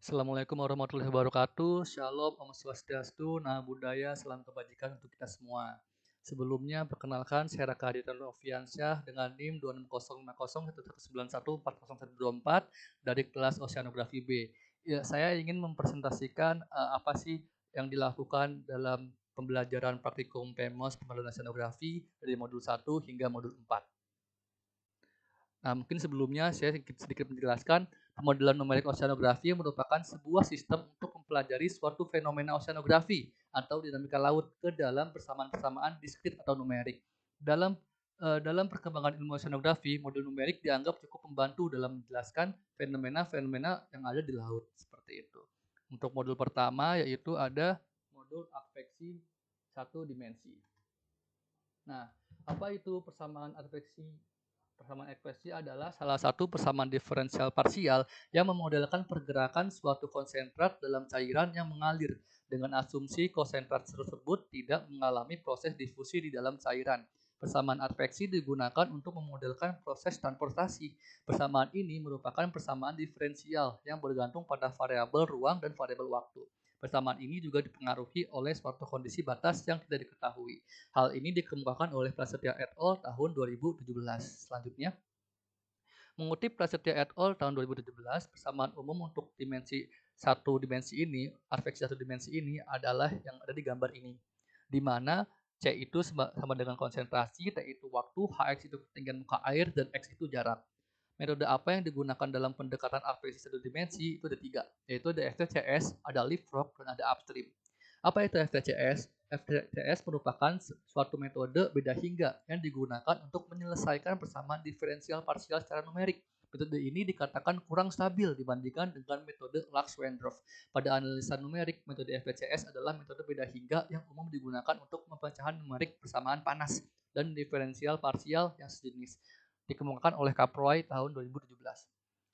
Assalamualaikum warahmatullahi wabarakatuh. Shalom, Om Swastiastu, Namo Buddhaya, salam kebajikan untuk kita semua. Sebelumnya, perkenalkan saya Raka Aditya Noviansyah dengan NIM 2605011914014 dari kelas Oceanografi B. Ya, saya ingin mempresentasikan apa sih yang dilakukan dalam pembelajaran praktikum PEMOS Pemodelan Oceanografi dari modul 1 hingga modul 4. Nah, mungkin sebelumnya saya sedikit menjelaskan pemodelan numerik oceanografi merupakan sebuah sistem untuk mempelajari suatu fenomena oceanografi atau dinamika laut ke dalam persamaan-persamaan diskrit atau numerik. Dalam perkembangan ilmu oceanografi, model numerik dianggap cukup membantu dalam menjelaskan fenomena-fenomena yang ada di laut seperti itu. Untuk modul pertama yaitu ada modul adveksi satu dimensi. Nah, apa itu persamaan adveksi? Persamaan ekspresi adalah salah satu persamaan diferensial parsial yang memodelkan pergerakan suatu konsentrat dalam cairan yang mengalir dengan asumsi konsentrat tersebut tidak mengalami proses difusi di dalam cairan. Persamaan adveksi digunakan untuk memodelkan proses transportasi. Persamaan ini merupakan persamaan diferensial yang bergantung pada variabel ruang dan variabel waktu. Persamaan ini juga dipengaruhi oleh suatu kondisi batas yang tidak diketahui. Hal ini dikemukakan oleh Prasetya et al. Tahun 2017. Selanjutnya, mengutip Prasetya et al. Tahun 2017, persamaan umum untuk dimensi ini, adveksi satu dimensi ini adalah yang ada di gambar ini, di mana C itu sama dengan konsentrasi, T itu waktu, Hx itu ketinggian muka air, dan X itu jarak. Metode apa yang digunakan dalam pendekatan adveksi satu dimensi itu ada tiga, yaitu ada FTCS, ada leapfrog, dan ada upstream. Apa itu FTCS? FTCS merupakan suatu metode beda hingga yang digunakan untuk menyelesaikan persamaan diferensial parsial secara numerik. Metode ini dikatakan kurang stabil dibandingkan dengan metode Lax-Wendorf. Pada analisa numerik, metode FTCS adalah metode beda hingga yang umum digunakan untuk pemecahan numerik persamaan panas dan diferensial parsial yang sejenis. Dikemukakan oleh Caproy tahun 2017.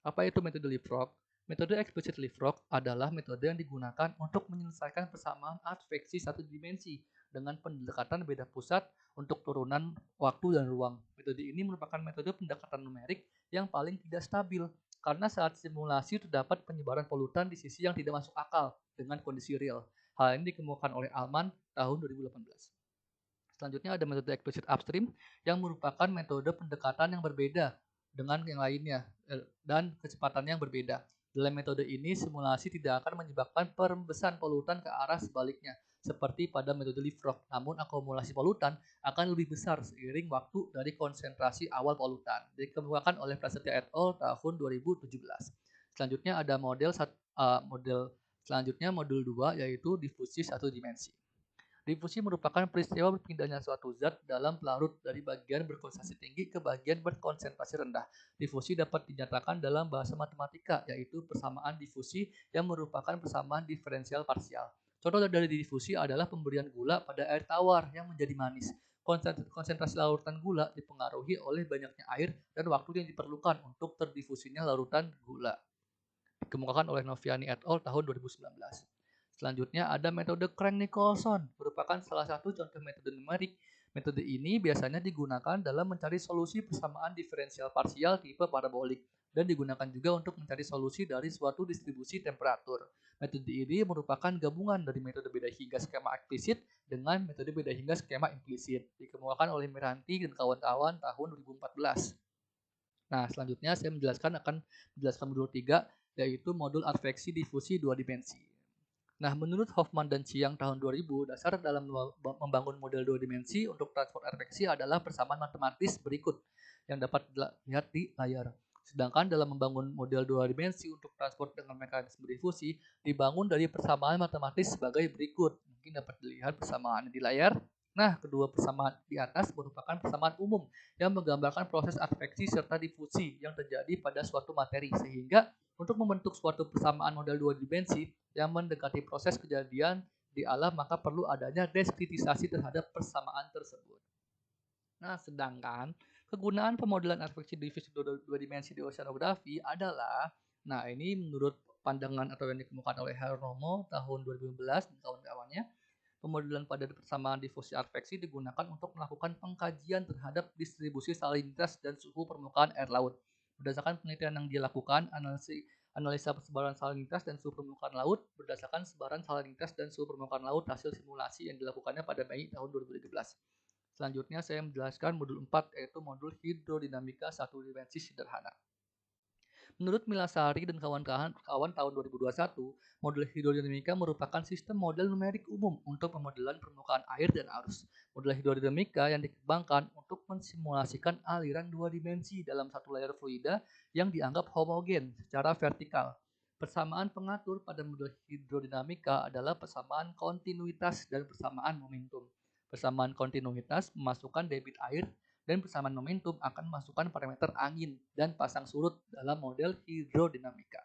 Apa itu metode leapfrog? Metode explicit leapfrog adalah metode yang digunakan untuk menyelesaikan persamaan adveksi satu dimensi dengan pendekatan beda pusat untuk turunan waktu dan ruang. Metode ini merupakan metode pendekatan numerik yang paling tidak stabil karena saat simulasi terdapat penyebaran polutan di sisi yang tidak masuk akal dengan kondisi real. Hal ini dikemukakan oleh Alman tahun 2018. Selanjutnya ada metode explicit upstream yang merupakan metode pendekatan yang berbeda dengan yang lainnya dan kecepatannya yang berbeda. Dalam metode ini, simulasi tidak akan menyebabkan perembesan polutan ke arah sebaliknya, seperti pada metode leapfrog. Namun, akumulasi polutan akan lebih besar seiring waktu dari konsentrasi awal polutan. Dikemukakan oleh Prasetya et al. Tahun 2017. Selanjutnya ada modul 2 yaitu difusi satu dimensi. Difusi merupakan peristiwa berpindahnya suatu zat dalam pelarut dari bagian berkonsentrasi tinggi ke bagian berkonsentrasi rendah. Difusi dapat dinyatakan dalam bahasa matematika, yaitu persamaan difusi yang merupakan persamaan diferensial parsial. Contoh dari difusi adalah pemberian gula pada air tawar yang menjadi manis. Konsentrasi larutan gula dipengaruhi oleh banyaknya air dan waktu yang diperlukan untuk terdifusinya larutan gula. Dikemukakan oleh Noviani et al. Tahun 2019. Selanjutnya ada metode Crank-Nicolson, merupakan salah satu contoh metode numerik. Metode ini biasanya digunakan dalam mencari solusi persamaan diferensial parsial tipe parabolik dan digunakan juga untuk mencari solusi dari suatu distribusi temperatur. Metode ini merupakan gabungan dari metode beda hingga skema eksplisit dengan metode beda hingga skema implisit. Dikemukakan oleh Miranti dan kawan-kawan tahun 2014. Nah, selanjutnya saya menjelaskan modul 3, yaitu modul adveksi difusi dua dimensi. Nah, menurut Hoffman dan Chiang tahun 2000, dasar dalam membangun model dua dimensi untuk transport adveksi adalah persamaan matematis berikut yang dapat dilihat di layar. Sedangkan dalam membangun model dua dimensi untuk transport dengan mekanisme difusi dibangun dari persamaan matematis sebagai berikut. Mungkin dapat dilihat persamaan di layar. Nah, kedua persamaan di atas merupakan persamaan umum yang menggambarkan proses adveksi serta difusi yang terjadi pada suatu materi, sehingga untuk membentuk suatu persamaan model dua dimensi yang mendekati proses kejadian di alam, maka perlu adanya diskritisasi terhadap persamaan tersebut. Nah, sedangkan kegunaan pemodelan adveksi divisi dua dimensi di oceanografi adalah, nah ini menurut pandangan atau yang dikemukakan oleh Haronomo tahun 2011 dan kawan-kawannya, pemodelan pada persamaan difusi adveksi digunakan untuk melakukan pengkajian terhadap distribusi salinitas dan suhu permukaan air laut. Berdasarkan penelitian yang dilakukan, Analisa sebaran salinitas dan suhu permukaan laut berdasarkan sebaran salinitas dan suhu permukaan laut hasil simulasi yang dilakukannya pada Mei tahun 2017. Selanjutnya saya menjelaskan modul 4 yaitu modul hidrodinamika satu dimensi sederhana. Menurut Milasari dan kawan-kawan tahun 2021, model hidrodinamika merupakan sistem model numerik umum untuk pemodelan permukaan air dan arus. Model hidrodinamika yang dikembangkan untuk mensimulasikan aliran dua dimensi dalam satu layer fluida yang dianggap homogen secara vertikal. Persamaan pengatur pada model hidrodinamika adalah persamaan kontinuitas dan persamaan momentum. Persamaan kontinuitas memasukkan debit air dan persamaan momentum akan memasukkan parameter angin dan pasang surut dalam model hidrodinamika.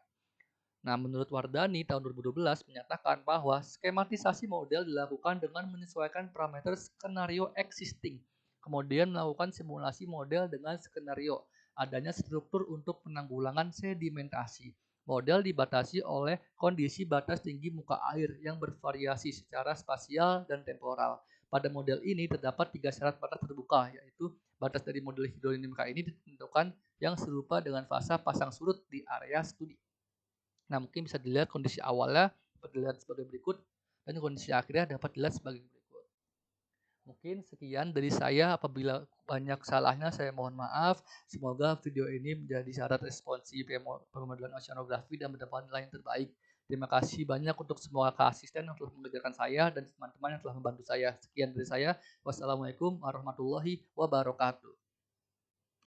Nah, menurut Wardani tahun 2012 menyatakan bahwa skematisasi model dilakukan dengan menyesuaikan parameter skenario existing, kemudian melakukan simulasi model dengan skenario adanya struktur untuk penanggulangan sedimentasi. Model dibatasi oleh kondisi batas tinggi muka air yang bervariasi secara spasial dan temporal. Pada model ini terdapat 3 syarat batas terbuka, yaitu batas dari model hidrodinamika ini ditentukan yang serupa dengan fasa pasang surut di area studi. Nah, mungkin bisa dilihat kondisi awalnya dapat dilihat sebagai berikut dan kondisi akhirnya dapat dilihat sebagai berikut. Mungkin sekian dari saya, apabila banyak salahnya saya mohon maaf. Semoga video ini menjadi syarat responsif pemodelan oceanografi dan mendapat nilai yang terbaik. Terima kasih banyak untuk semua asisten yang telah mengajarkan saya dan teman-teman yang telah membantu saya. Sekian dari saya. Wassalamualaikum warahmatullahi wabarakatuh.